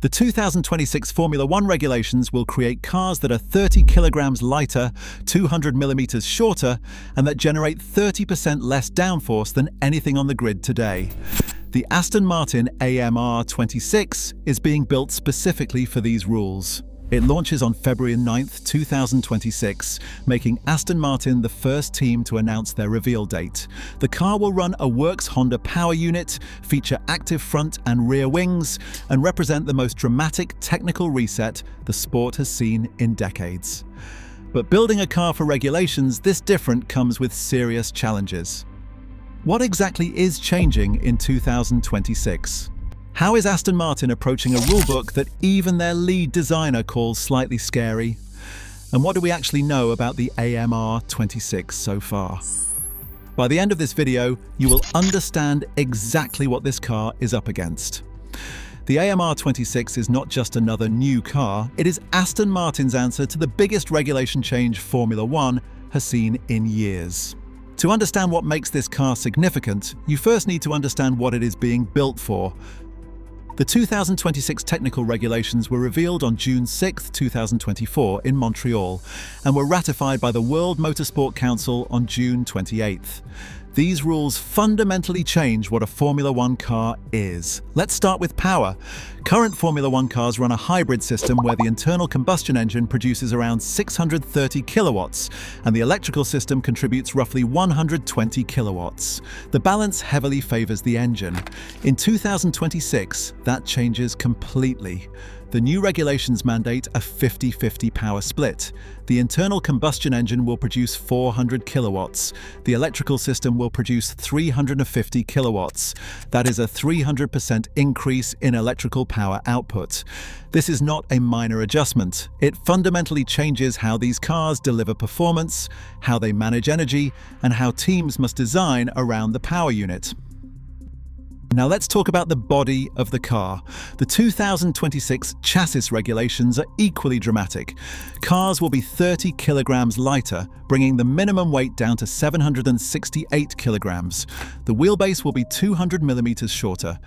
The 2026 Formula One regulations will create cars that are 30 kilograms lighter, 200 millimeters shorter, and that generate 30% less downforce than anything on the grid today. The Aston Martin AMR26 is being built specifically for these rules. It launches on February 9, 2026, making Aston Martin the first team to announce their reveal date. The car will run a works Honda power unit, feature active front and rear wings, and represent the most dramatic technical reset the sport has seen in decades. But building a car for regulations this different comes with serious challenges. What exactly is changing in 2026? How is Aston Martin approaching a rulebook that even their lead designer calls slightly scary? And what do we actually know about the AMR26 so far? By the end of this video, you will understand exactly what this car is up against. The AMR26 is not just another new car, it is Aston Martin's answer to the biggest regulation change Formula One has seen in years. To understand what makes this car significant, you first need to understand what it is being built for. The 2026 technical regulations were revealed on June 6, 2024 in Montreal and were ratified by the World Motorsport Council on June 28th. These rules fundamentally change what a Formula One car is. Let's start with power. Current Formula One cars run a hybrid system where the internal combustion engine produces around 630 kilowatts and the electrical system contributes roughly 120 kilowatts. The balance heavily favors the engine. In 2026, that changes completely. The new regulations mandate a 50-50 power split. The internal combustion engine will produce 400 kilowatts. The electrical system will produce 350 kilowatts. That is a 300% increase in electrical power output. This is not a minor adjustment. It fundamentally changes how these cars deliver performance, how they manage energy, and how teams must design around the power unit. Now let's talk about the body of the car. The 2026 chassis regulations are equally dramatic. Cars will be 30 kilograms lighter, bringing the minimum weight down to 768 kilograms. The wheelbase will be 200 millimeters shorter.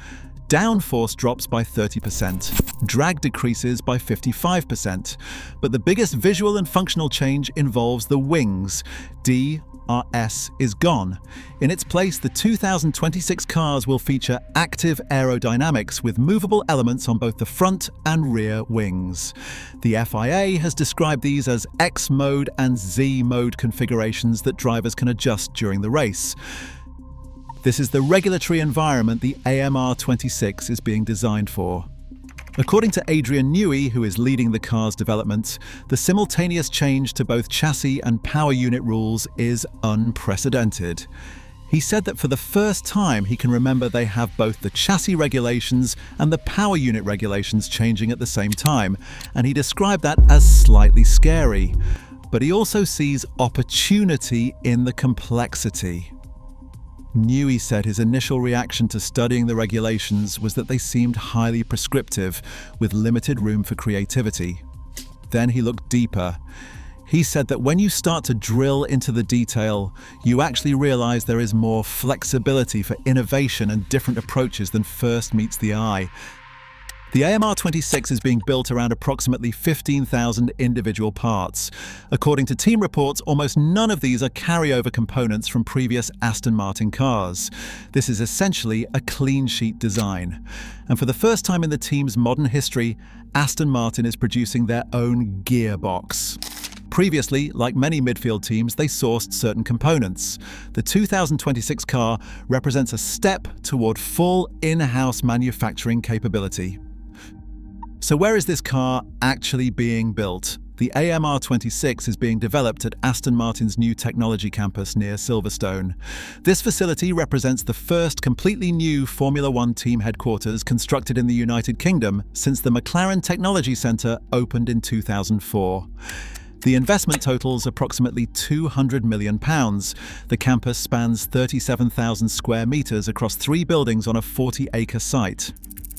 Downforce drops by 30%. Drag decreases by 55%. But the biggest visual and functional change involves the wings. DRS is gone. In its place, the 2026 cars will feature active aerodynamics with movable elements on both the front and rear wings. The FIA has described these as X mode and Z mode configurations that drivers can adjust during the race. This is the regulatory environment the AMR26 is being designed for. According to Adrian Newey, who is leading the car's development, the simultaneous change to both chassis and power unit rules is unprecedented. He said that for the first time he can remember they have both the chassis regulations and the power unit regulations changing at the same time, and he described that as slightly scary. But he also sees opportunity in the complexity. Newey said his initial reaction to studying the regulations was that they seemed highly prescriptive, with limited room for creativity. Then he looked deeper. He said that when you start to drill into the detail, you actually realize there is more flexibility for innovation and different approaches than first meets the eye. The AMR26 is being built around approximately 15,000 individual parts. According to team reports, almost none of these are carryover components from previous Aston Martin cars. This is essentially a clean sheet design. And for the first time in the team's modern history, Aston Martin is producing their own gearbox. Previously, like many midfield teams, they sourced certain components. The 2026 car represents a step toward full in-house manufacturing capability. So where is this car actually being built? The AMR26 is being developed at Aston Martin's new technology campus near Silverstone. This facility represents the first completely new Formula One team headquarters constructed in the United Kingdom since the McLaren Technology Centre opened in 2004. The investment totals approximately £200 million. The campus spans 37,000 square metres across 3 buildings on a 40-acre site.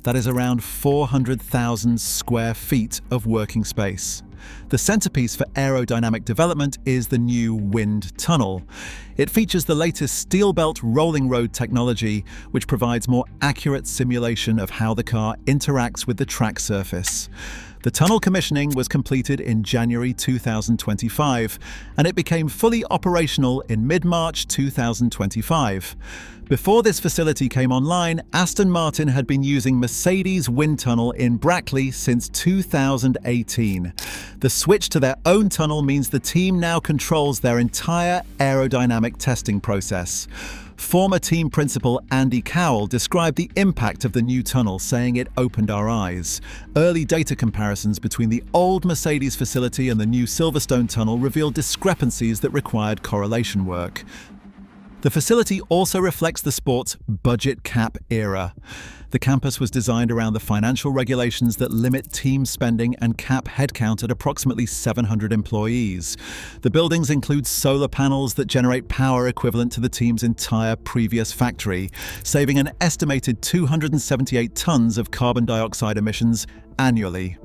That is around 400,000 square feet of working space. The centerpiece for aerodynamic development is the new wind tunnel. It features the latest steel belt rolling road technology, which provides more accurate simulation of how the car interacts with the track surface. The tunnel commissioning was completed in January 2025, and it became fully operational in mid-March 2025. Before this facility came online, Aston Martin had been using Mercedes' wind tunnel in Brackley since 2018. The switch to their own tunnel means the team now controls their entire aerodynamic testing process. Former team principal Andy Cowell described the impact of the new tunnel, saying it opened our eyes. Early data comparisons between the old Mercedes facility and the new Silverstone tunnel revealed discrepancies that required correlation work. The facility also reflects the sport's budget cap era. The campus was designed around the financial regulations that limit team spending and cap headcount at approximately 700 employees. The buildings include solar panels that generate power equivalent to the team's entire previous factory, saving an estimated 278 tons of carbon dioxide emissions annually.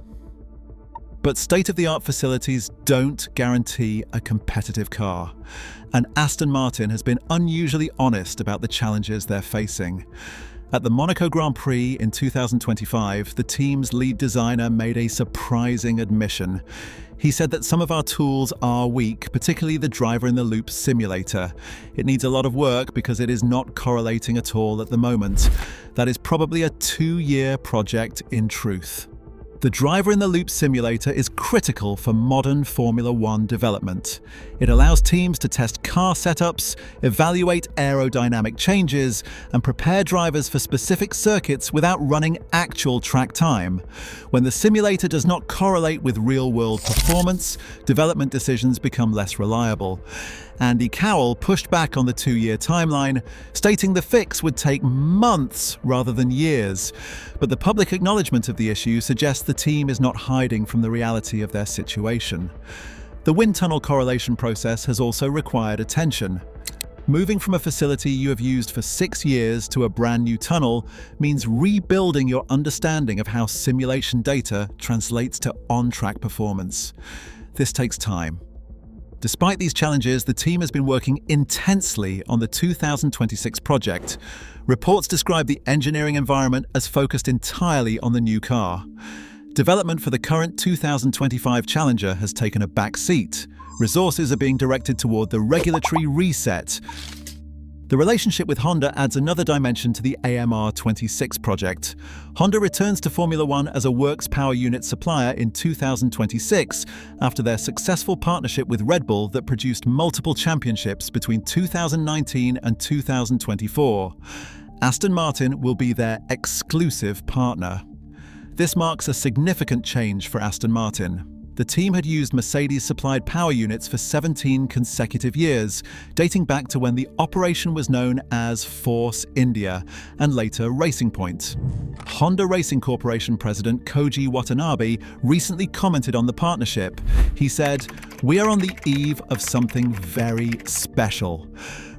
But state-of-the-art facilities don't guarantee a competitive car, and Aston Martin has been unusually honest about the challenges they're facing. At the Monaco Grand Prix in 2025, the team's lead designer made a surprising admission. He said that some of our tools are weak, particularly the driver-in-the-loop simulator. It needs a lot of work because it is not correlating at all at the moment. That is probably a 2-year project in truth. The driver-in-the-loop simulator is critical for modern Formula One development. It allows teams to test car setups, evaluate aerodynamic changes, and prepare drivers for specific circuits without running actual track time. When the simulator does not correlate with real-world performance, development decisions become less reliable. Andy Cowell pushed back on the 2-year timeline, stating the fix would take months rather than years. But the public acknowledgement of the issue suggests the team is not hiding from the reality of their situation. The wind tunnel correlation process has also required attention. Moving from a facility you have used for 6 years to a brand new tunnel means rebuilding your understanding of how simulation data translates to on-track performance. This takes time. Despite these challenges, the team has been working intensely on the 2026 project. Reports describe the engineering environment as focused entirely on the new car. Development for the current 2025 Challenger has taken a back seat. Resources are being directed toward the regulatory reset. The relationship with Honda adds another dimension to the AMR26 project. Honda returns to Formula One as a works power unit supplier in 2026 after their successful partnership with Red Bull that produced multiple championships between 2019 and 2024. Aston Martin will be their exclusive partner. This marks a significant change for Aston Martin. The team had used Mercedes-supplied power units for 17 consecutive years, dating back to when the operation was known as Force India and later Racing Point. Honda Racing Corporation President Koji Watanabe recently commented on the partnership. He said, "We are on the eve of something very special."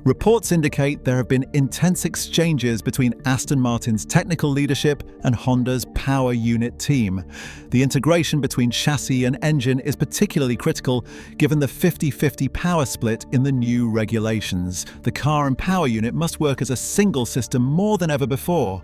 Reports indicate there have been intense exchanges between Aston Martin's technical leadership and Honda's power unit team. The integration between chassis and engine is particularly critical given the 50-50 power split in the new regulations. The car and power unit must work as a single system more than ever before.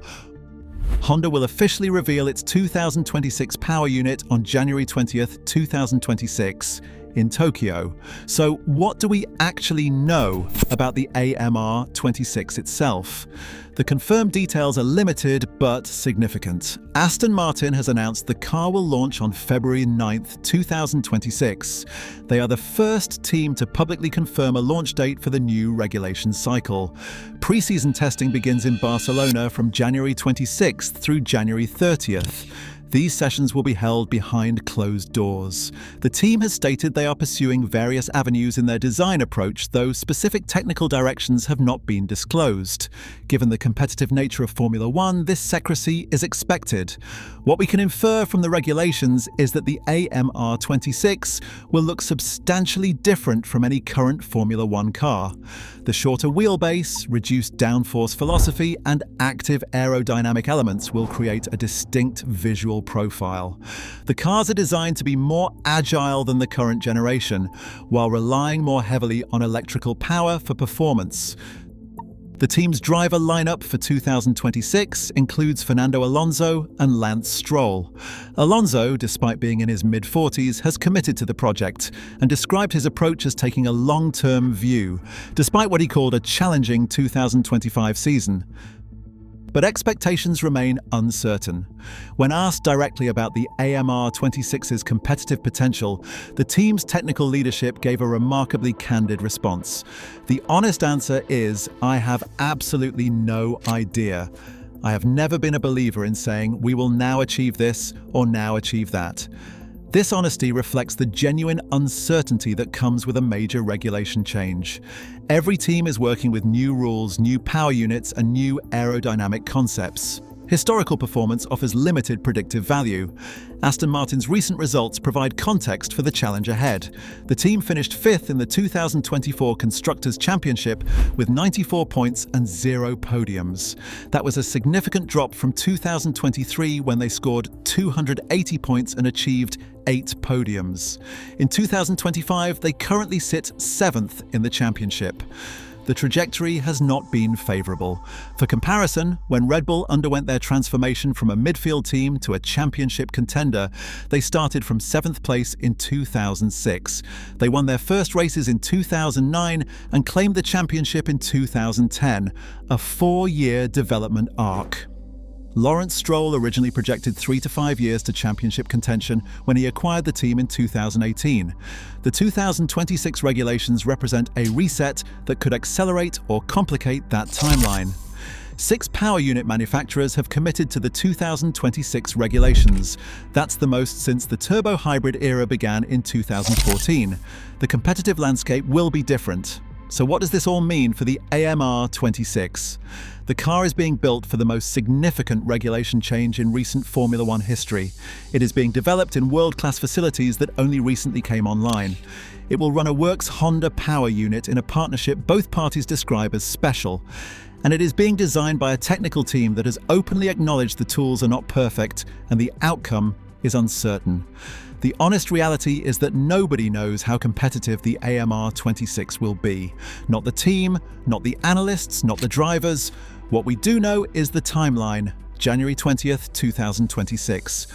Honda will officially reveal its 2026 power unit on January 20th, 2026. In Tokyo. So what do we actually know about the AMR26 itself? The confirmed details are limited but significant. Aston Martin has announced the car will launch on February 9th, 2026. They are the first team to publicly confirm a launch date for the new regulation cycle. Pre-season testing begins in Barcelona from January 26th through January 30th. These sessions will be held behind closed doors. The team has stated they are pursuing various avenues in their design approach, though specific technical directions have not been disclosed. Given the competitive nature of Formula One, this secrecy is expected. What we can infer from the regulations is that the AMR26 will look substantially different from any current Formula One car. The shorter wheelbase, reduced downforce philosophy, and active aerodynamic elements will create a distinct visual profile. The cars are designed to be more agile than the current generation, while relying more heavily on electrical power for performance. The team's driver lineup for 2026 includes Fernando Alonso and Lance Stroll. Alonso, despite being in his mid-40s, has committed to the project and described his approach as taking a long-term view, despite what he called a challenging 2025 season. But expectations remain uncertain. When asked directly about the AMR26's competitive potential, the team's technical leadership gave a remarkably candid response. The honest answer is, I have absolutely no idea. I have never been a believer in saying, we will now achieve this or now achieve that. This honesty reflects the genuine uncertainty that comes with a major regulation change. Every team is working with new rules, new power units, and new aerodynamic concepts. Historical performance offers limited predictive value. Aston Martin's recent results provide context for the challenge ahead. The team finished fifth in the 2024 Constructors' Championship with 94 points and 0 podiums. That was a significant drop from 2023 when they scored 280 points and achieved 8 podiums. In 2025, they currently sit 7th in the championship. The trajectory has not been favourable. For comparison, when Red Bull underwent their transformation from a midfield team to a championship contender, they started from 7th place in 2006. They won their first races in 2009 and claimed the championship in 2010, a 4-year development arc. Lawrence Stroll originally projected 3 to 5 years to championship contention when he acquired the team in 2018. The 2026 regulations represent a reset that could accelerate or complicate that timeline. 6 power unit manufacturers have committed to the 2026 regulations. That's the most since the turbo hybrid era began in 2014. The competitive landscape will be different. So what does this all mean for the AMR26? The car is being built for the most significant regulation change in recent Formula One history. It is being developed in world-class facilities that only recently came online. It will run a Works Honda power unit in a partnership both parties describe as special. And it is being designed by a technical team that has openly acknowledged the tools are not perfect and the outcome is uncertain. The honest reality is that nobody knows how competitive the AMR26 will be. Not the team, not the analysts, not the drivers. What we do know is the timeline, January 20th, 2026.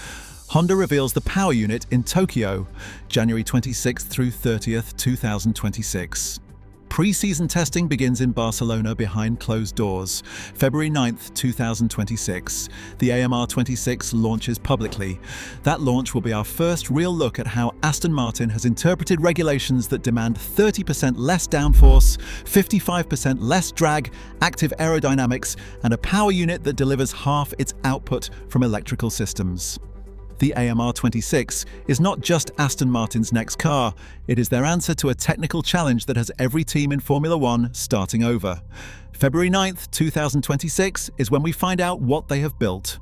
Honda reveals the power unit in Tokyo, January 26th through 30th, 2026. Pre-season testing begins in Barcelona behind closed doors, February 9th, 2026. The AMR26 launches publicly. That launch will be our first real look at how Aston Martin has interpreted regulations that demand 30% less downforce, 55% less drag, active aerodynamics, and a power unit that delivers half its output from electrical systems. The AMR26 is not just Aston Martin's next car, it is their answer to a technical challenge that has every team in Formula One starting over. February 9th, 2026 is when we find out what they have built.